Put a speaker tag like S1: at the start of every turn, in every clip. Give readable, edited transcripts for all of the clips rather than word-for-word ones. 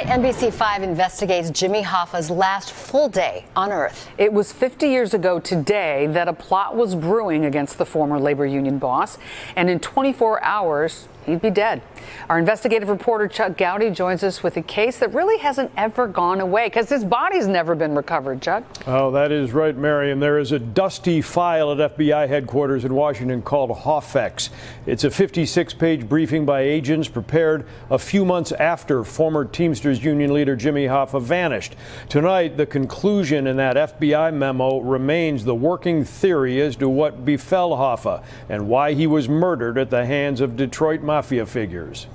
S1: NBC5 investigates Jimmy Hoffa's last full day on Earth.
S2: It was 50 years ago today that a plot was brewing against the former labor union boss, and in 24 hours, he'd be dead. Our investigative reporter Chuck Goudie joins us with a case that really hasn't ever gone away because his body's never been recovered, Chuck.
S3: Oh, that is right, Marion. There is a dusty file at FBI headquarters in Washington called Hoffex. It's a 56-page briefing by agents prepared a few months after former Teamsters union leader Jimmy Hoffa vanished. Tonight, the conclusion in that FBI memo remains the working theory as to what befell Hoffa and why he was murdered at the hands of Detroit mafia figures.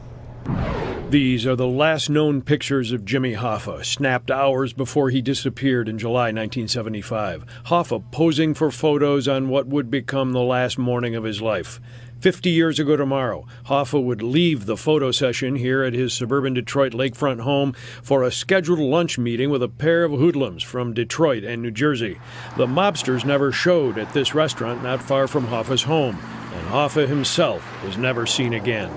S3: These are the last known pictures of Jimmy Hoffa, snapped hours before he disappeared in July 1975. Hoffa posing for photos on what would become the last morning of his life. 50 years ago tomorrow, Hoffa would leave the photo session here at his suburban Detroit lakefront home for a scheduled lunch meeting with a pair of hoodlums from Detroit and New Jersey. The mobsters never showed at this restaurant not far from Hoffa's home, and Hoffa himself was never seen again.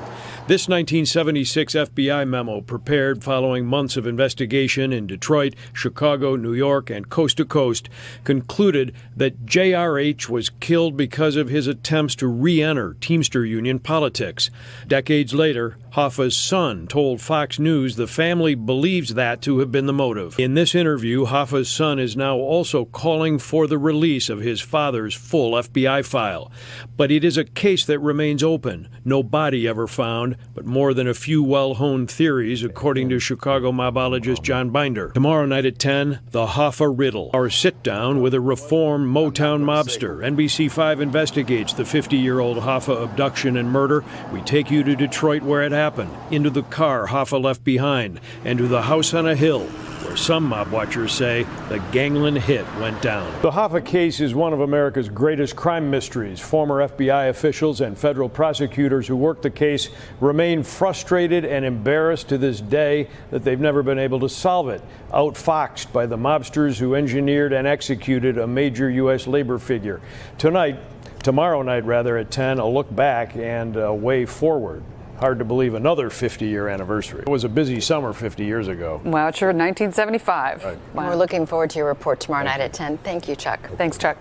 S3: This 1976 FBI memo, prepared following months of investigation in Detroit, Chicago, New York, and coast to coast, concluded that JRH was killed because of his attempts to re-enter Teamster union politics. Decades later, Hoffa's son told Fox News the family believes that to have been the motive. In this interview, Hoffa's son is now also calling for the release of his father's full FBI file. But it is a case that remains open. No body ever found, but more than a few well-honed theories, according to Chicago mobologist John Binder. Tomorrow night at 10, the Hoffa Riddle, our sit-down with a reformed Motown mobster. NBC5 investigates the 50-year-old Hoffa abduction and murder. We take you to Detroit where it happened, into the car Hoffa left behind, and to the house on a hill where some mob watchers say the gangland hit went down. The Hoffa case is one of America's greatest crime mysteries. Former FBI officials and federal prosecutors who worked the case remain frustrated and embarrassed to this day that they've never been able to solve it, outfoxed by the mobsters who engineered and executed a major U.S. labor figure. Tomorrow night at 10, a look back and a way forward. Hard to believe another 50-year anniversary. It was a busy summer 50 years ago.
S2: Well, sure, 1975.
S1: Right. Wow. We're looking forward to your report tomorrow night at 10. Thank you, Chuck.
S2: Thanks, Chuck.